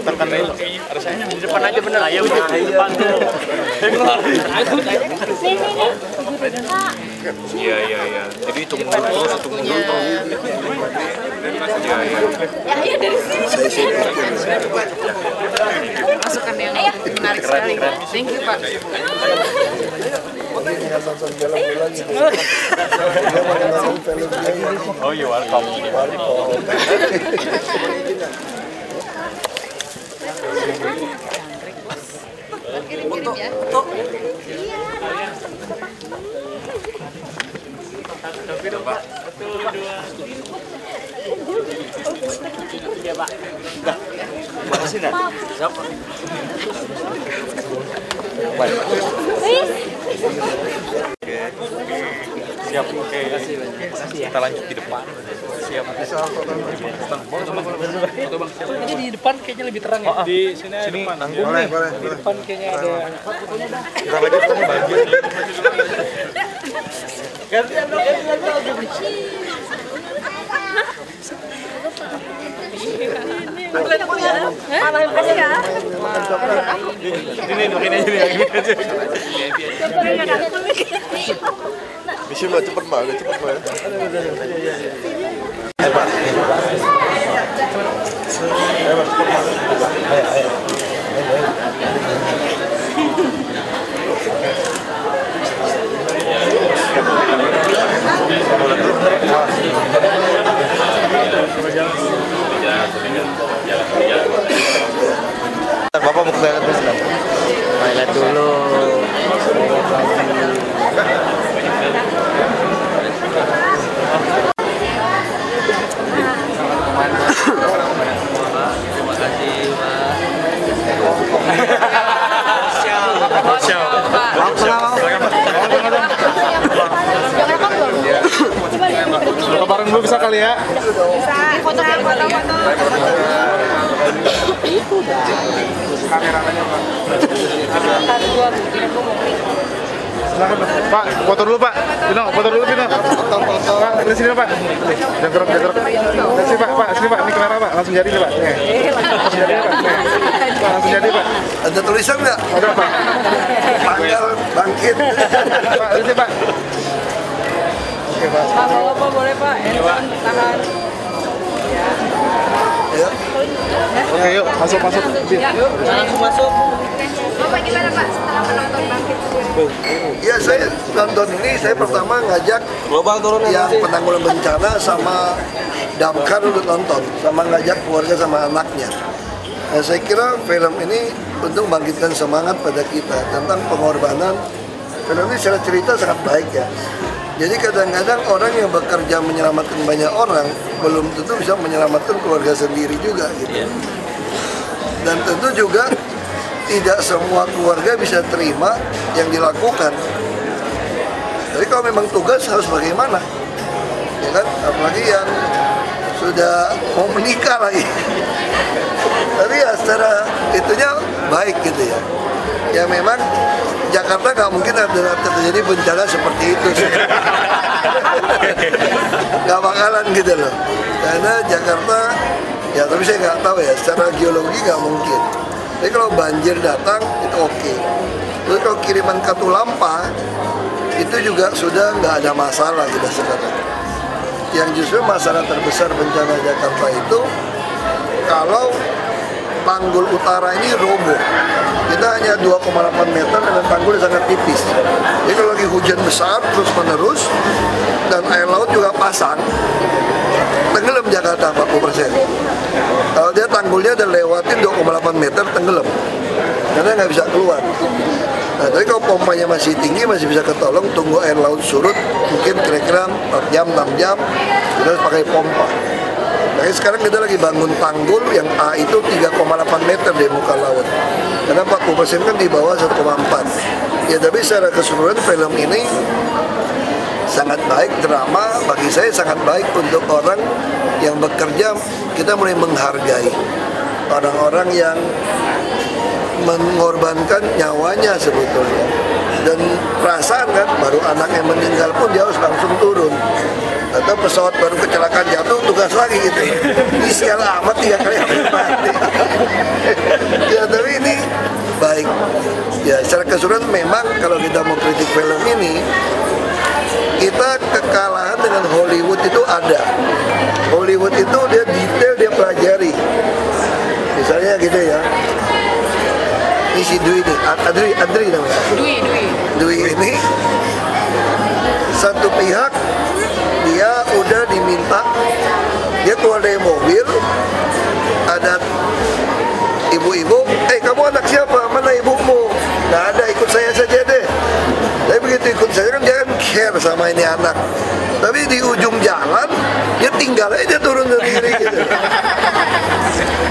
tekan dulu. Ada saya di depan aja bener. Ayo di depan tuh. Iya. Jadi tunggu dulu. Iya. Ya dari sini. Masukan yang menarik sekali. Thank you, Pak. Oh, you welcome. Kirim-kirim ya. Iya, Pak. Makasih, Nak. Siapa? Siap, oke. Kita lanjut di depan. Siap. Ini di depan kayaknya lebih terang ya. Di sini depan. Boleh. Di depan kayaknya ada. Kita lagi ketemu banjir. Gantian dong. Panahin aja ya. Ini aja. Bisa mbak, cepet mbak. Bapak mau ke toilet dulu. Toilet dulu. Terima kasih, Pak. Bareng dulu bisa kali ya? Bisa. Foto. Silakan Pak, foto dulu Pak. Foto dulu Bino. Pak, di sini Pak. Jangan gerak. Sini Pak, sini Pak. Ini kamera Pak, langsung jadi nih Pak. Langsung jadi Pak. Langsung jadi Pak. Ada tulisan nggak? Ada Pak. Pangkal bangkit. Pak, di sini Pak. Oke Pak. Bapak boleh Pak, tahan. Ya. Oke yuk, masuk. Langsung masuk. Bapak gimana Pak setelah menonton Bangkit? Ya saya nonton ini, saya pertama ngajak yang penanggulangan bencana sama Damkar untuk nonton, sama ngajak keluarga sama anaknya. Nah, saya kira film ini untuk membangkitkan semangat pada kita tentang pengorbanan. Film ini secara cerita sangat baik ya. Jadi kadang-kadang orang yang bekerja menyelamatkan banyak orang belum tentu bisa menyelamatkan keluarga sendiri juga gitu. Dan tentu juga tidak semua keluarga bisa terima yang dilakukan. Jadi kalau memang tugas harus bagaimana? Ya kan? Apalagi yang sudah mau menikah lagi. Tapi ya secara itunya baik gitu ya. Ya memang Jakarta nggak mungkin ada terjadi bencana seperti itu sih. Nggak bakalan gitu loh. Karena Jakarta, ya tapi saya nggak tahu ya, secara geologi nggak mungkin. Tapi kalau banjir datang itu oke. Terus kalau kiriman katulampa itu juga sudah nggak ada masalah kita sekarang. Yang justru masalah terbesar bencana Jakarta itu kalau tanggul utara ini roboh. Kita hanya 2,8 meter dengan tanggul yang sangat tipis. Jadi kalau lagi hujan besar terus menerus dan air laut juga pasang, tenggelam Jakarta 40%. Kalau dia tanggulnya udah lewatin 2,8 meter, tenggelam. Karena nggak bisa keluar. Nah, tapi kalau pompanya masih tinggi, masih bisa ketolong, tunggu air laut surut, mungkin kira-kira 4 jam, 6 jam, kita harus pakai pompa. Nah, sekarang kita lagi bangun tanggul yang A itu 3,8 meter dari muka laut. Karena 40% kan di bawah 1,4. Ya, tapi secara keseluruhan film ini sangat baik, drama bagi saya sangat baik untuk orang yang bekerja. Kita mulai menghargai orang-orang yang mengorbankan nyawanya sebetulnya. Dan perasaan kan, baru anak yang meninggal pun dia harus langsung turun. Nah, atau pesawat baru kecelakaan jatuh, tugas lagi gitu. Ini sial amat 3 kali mati. Ya tapi ini baik. Ya secara keseluruhan memang kalau kita mau kritik film ini, kita kekalahan dengan Hollywood itu ada. Hollywood itu dia detail, dia pelajari. Misalnya gitu ya. Ini si Dwi nih, Adri namanya. Dwi ini satu pihak dia udah diminta, dia keluar dari mobil, ada ibu-ibu, kamu anak siapa? Mana ibumu? Nggak ada, ikut saya saja deh. Tapi begitu ikut saya kan jangan care sama ini anak. Tapi di ujung jalan dia tinggal aja, turun sendiri gitu.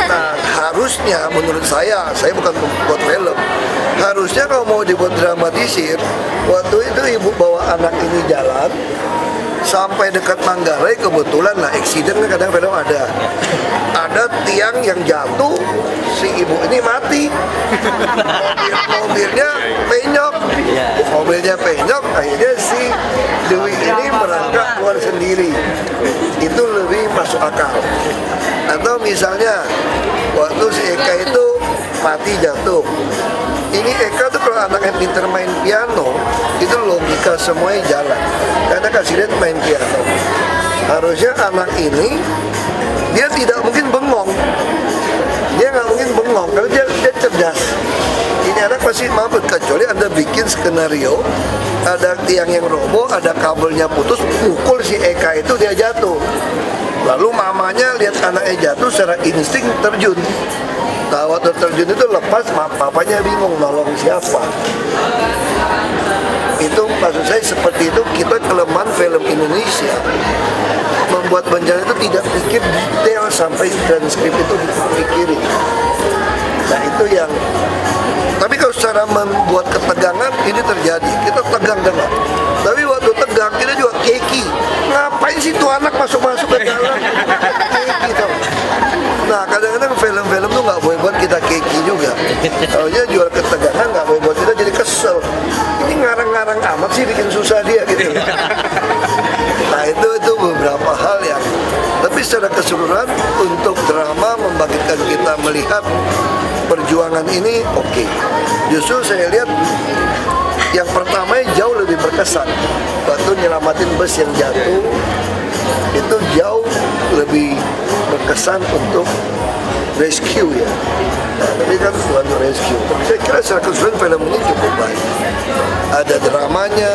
Nah harusnya menurut saya bukan buat film, harusnya kalau mau dibuat dramatisir, waktu itu ibu bawa anak ini jalan sampai dekat Manggarai, kebetulan lah eksiden kan kadang film ada tiang yang jatuh, si ibu ini mati, mobilnya penyok, akhirnya si Dewi ini merangkak keluar sendiri. Itu lebih masuk akal. Atau misalnya waktu si Eka itu mati jatuh, ini Eka tuh kalau anaknya pinter main piano, itu logika semuanya jalan. Karena kasih lihat main piano, harusnya anak ini dia tidak mungkin bengong, dia nggak mungkin bengong karena dia cerdas. Ini anak pasti mampu, kecuali Anda bikin skenario ada tiang yang roboh, ada kabelnya putus, pukul si Eka itu dia jatuh. Lalu mamanya lihat anaknya jatuh, secara insting terjun. Nah, waktu terjun itu lepas, papanya bingung nolong siapa. Itu maksud saya seperti itu, kita kelemahan film Indonesia. Membuat bencana itu tidak pikir detail sampai transkrip itu dipikirin. Nah itu yang, tapi kalau secara membuat ketegangan ini terjadi, kita tegang dengan. Tapi waktu tegang kita juga keki. Ngapain sih tuh anak masuk-masuk ke dalam? Keki tau. Nah kadang-kadang film-film tuh nggak boleh buat kita keki juga. Kalau dia jual ketegangan nggak boleh buat kita jadi kesel. Ini ngarang-ngarang amat sih, bikin susah dia gitu. Nah itu beberapa hal yang, tapi secara keseluruhan untuk drama membangkitkan kita melihat perjuangan ini oke. Justru saya lihat yang pertama jauh lebih berkesan. Waktu nyelamatin bus yang jatuh itu jauh lebih berkesan untuk rescue ya. Nah, tapi kan bukan untuk rescue. Tapi saya kira secara keseluruhan film ini cukup baik. Ada dramanya,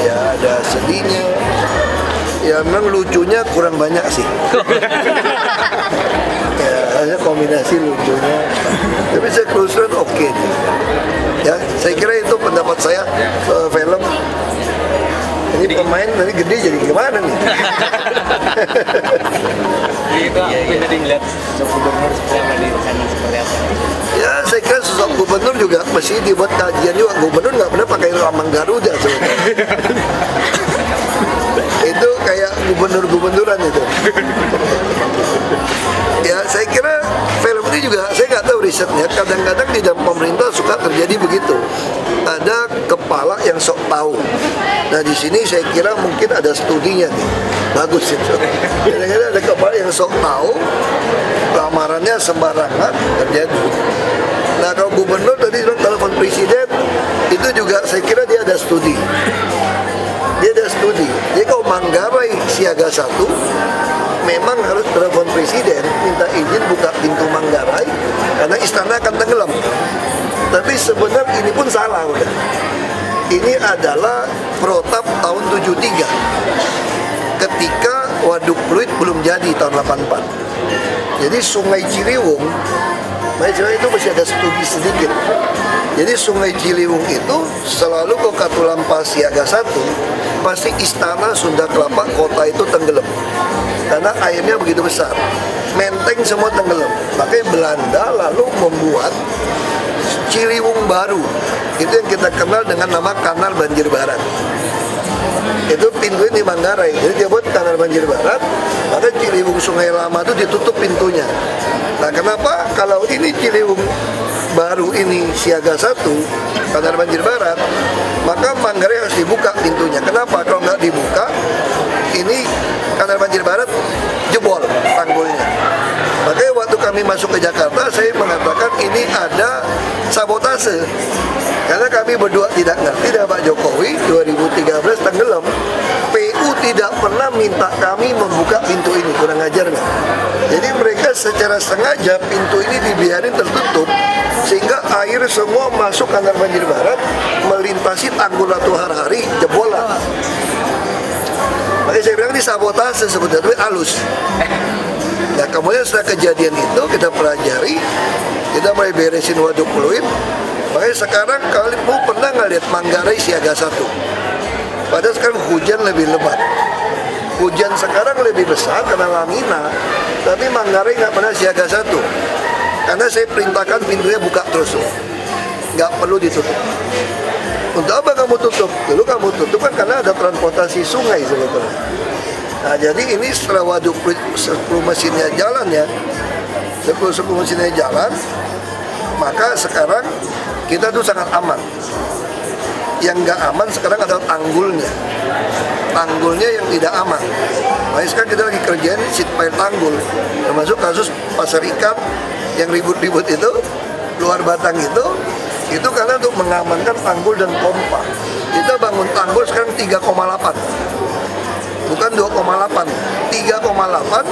ya ada sedihnya. Ya memang lucunya kurang banyak sih. Ya hanya kombinasi lucunya. Tapi saya keseluruhan oke. Ya saya kira itu pendapat saya soal film. Ini pemain nanti gede jadi gimana nih? Jadi ngeliat sosok gubernur seperti apa? Ya saya kira sosok gubernur juga mesti dibuat kajian juga. Gubernur nggak pernah pakai lambang Garuda sebenarnya. Itu kayak gubernur-gubernuran itu. Ya saya kira film ini juga, saya nggak tahu risetnya, kadang-kadang di dalam pemerintah suka terjadi begitu. Ada kepala yang sok tahu. Nah di sini saya kira mungkin ada studinya nih, bagus itu. Kadang-kadang ada kepala yang sok tahu, lamarannya sembarangan terjadi. Nah kalau gubernur tadi telepon presiden, itu juga saya kira dia ada studi. Jadi kalau Manggarai siaga 1 memang harus telepon presiden minta izin buka pintu Manggarai karena istana akan tenggelam. Tapi sebenarnya ini pun salah udah. Ini adalah protap tahun 73 ketika Waduk Pluit belum jadi tahun 84. Jadi Sungai Ciliwung itu masih ada studi sedikit. Jadi Sungai Ciliwung itu selalu kalau Katulampa siaga 1 pasti istana Sunda Kelapa kota itu tenggelam karena airnya begitu besar, Menteng semua tenggelam. Makanya Belanda lalu membuat Ciliwung baru, itu yang kita kenal dengan nama Kanal Banjir Barat. Itu pintunya di Manggarai, jadi dia buat Kanal Banjir Barat, maka Ciliwung Sungai Lama itu ditutup pintunya. Nah kenapa kalau ini Ciliwung baru ini siaga 1 Kanal Banjir Barat, maka Manggarai harus dibuka pintunya. Kenapa? Kalau nggak dibuka, ini kanal banjir barat jebol tanggulnya. Makanya waktu kami masuk ke Jakarta, saya mengatakan ini ada sabotase. Karena kami berdua tidak ngerti dengan Pak Jokowi 2013 tenggelam. PU tidak pernah minta kami membuka pintu ini, kurang ajar nggak? Jadi mereka secara sengaja pintu ini dibiarin tertutup sehingga air semua masuk kanal banjir barat melintasi tanggul Ratu Harhari jebolan. Makanya saya bilang ini sabotase sebetulnya, tapi halus. Nah kemudian setelah kejadian itu kita pelajari, kita mulai beresin waduk fluid. Makanya sekarang kalian pernah nggak lihat Manggarai siaga 1? Padahal sekarang hujan lebih lebat. Hujan sekarang lebih besar karena La Nina, tapi Manggarai nggak pernah siaga 1. Karena saya perintahkan pintunya buka terus, nggak perlu ditutup. Untuk apa kamu tutup? Dulu kamu tutup kan karena ada transportasi sungai sebetulnya. Nah jadi ini setelah waduk 10 mesinnya jalan ya, 10 mesinnya jalan, maka sekarang kita tuh sangat aman. Yang nggak aman sekarang adalah tanggulnya. Tanggulnya yang tidak aman. Makanya sekarang kita lagi kerjain seat pile tanggul. Termasuk kasus pasar ikan yang ribut-ribut itu, luar batang itu karena untuk mengamankan tanggul dan pompa. Kita bangun tanggul sekarang 3,8. Bukan 2,8, 3,8.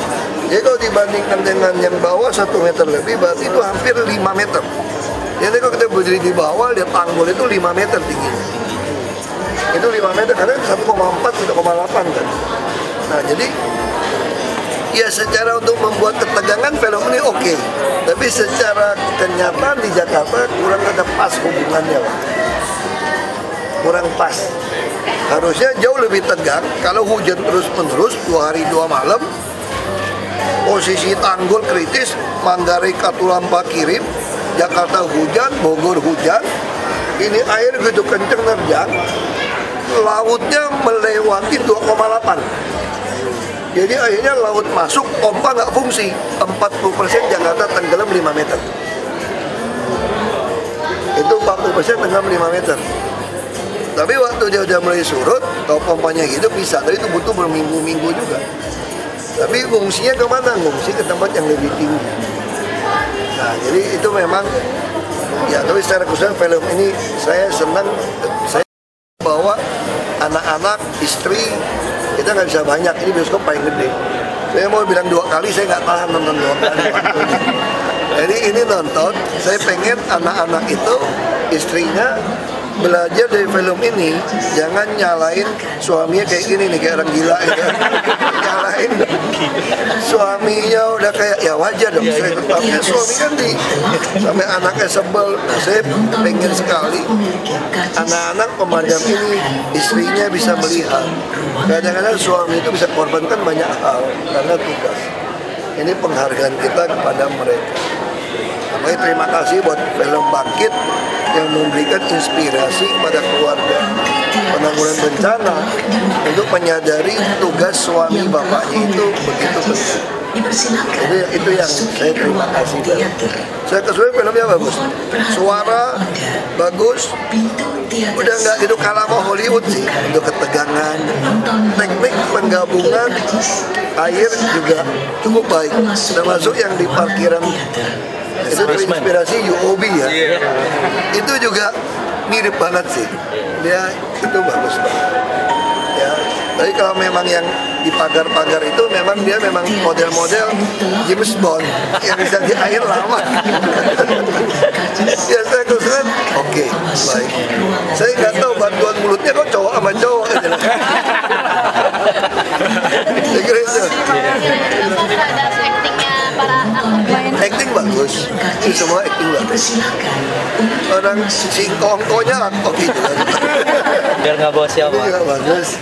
Jadi kalau dibandingkan dengan yang bawah 1 meter lebih, berarti itu hampir 5 meter. Jadi kalau kita berdiri di bawah, lihat tanggul itu 5 meter tingginya. Itu 5 meter, karena 1,4, 1,8 kan. Nah jadi, ya secara untuk membuat ketegangan film ini oke. Tapi secara kenyataan di Jakarta kurang ada pas hubungannya, Pak. Kurang pas. Harusnya jauh lebih tegang kalau hujan terus-menerus 2 hari 2 malam. Posisi tanggul kritis, Manggarai Katulampa kirim, Jakarta hujan, Bogor hujan. Ini air gitu kenceng nerjang, lautnya melewati 2,8. Jadi akhirnya laut masuk, pompa nggak fungsi. 40% Jakarta tenggelam 5 meter. Itu 40% tenggelam 5 meter. Tapi waktu dia udah mulai surut, kalau pompanya gitu bisa, tapi itu butuh berminggu-minggu juga. Tapi fungsinya kemana? Fungsi ke tempat yang lebih tinggi. Nah, jadi itu memang, ya tapi secara khusus film ini saya senang, saya bawa anak-anak, istri, kita nggak bisa banyak, ini bioskop paling gede. Saya mau bilang 2 kali, saya nggak tahan nonton 2 kali. Jadi ini nonton, saya pengen anak-anak itu, istrinya, belajar dari film ini, jangan nyalain suaminya kayak gini nih, kayak orang gila gitu. Nyalain suaminya udah kayak, ya wajar dong, saya tetapnya suami kan sampai anaknya sebel. Nah, saya pengen sekali anak-anak pemadam ini, istrinya bisa melihat kadang-kadang suami itu bisa korbankan banyak hal karena tugas. Ini penghargaan kita kepada mereka. Makanya terima kasih buat film Bangkit yang memberikan inspirasi kepada keluarga penanggulangan bencana untuk menyadari tugas suami bapaknya itu begitu penting. Itu yang saya terima kasih. Saya kesulitan filmnya bagus, suara bagus, udah nggak itu kalah sama Hollywood sih untuk ketegangan, teknik penggabungan air juga cukup baik, termasuk yang di parkiran. Itu terinspirasi UOB ya. Itu juga mirip banget sih. Dia itu bagus banget. Ya, tapi kalau memang yang di pagar-pagar itu memang dia memang model-model James Bond yang bisa di air lama. Ya saya kesulitan. Oke, baik. Saya nggak tahu bantuan mulutnya kok cowok sama cowok aja. Saya kira itu. Acting bagus, ini semua acting bagus. Orang si kongkonya oke juga. Biar nggak bawa siapa. Ini juga bagus.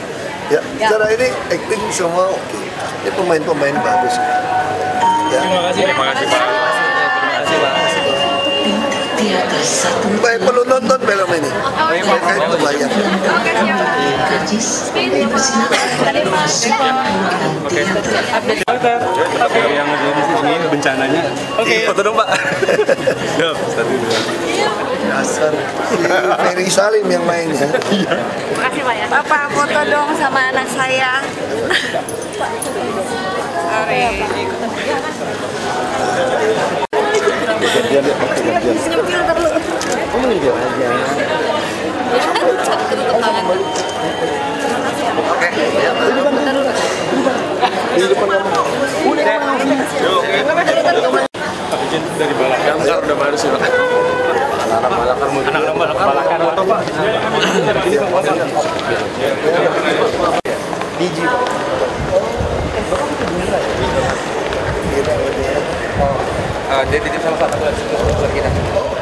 Ya, secara ini acting semua oke. Ini pemain-pemain bagus. Ya. Terima kasih Pak. Terima kasih Pak. Baik, perlu nonton film ini. Mereka itu banyak. Oke. Yang ini bencananya. Oke, foto dong Pak. Siap, 1, 2. Dasar si Ferry Salim yang mainnya. Makasih Pak ya. Bapak foto dong sama anak saya. izin dari Balakan. Damkar udah baru sih Pak. Anak-anak Balakan mau. Anak-anak Balakan foto Pak. Biji. Dia titip sama satu kita.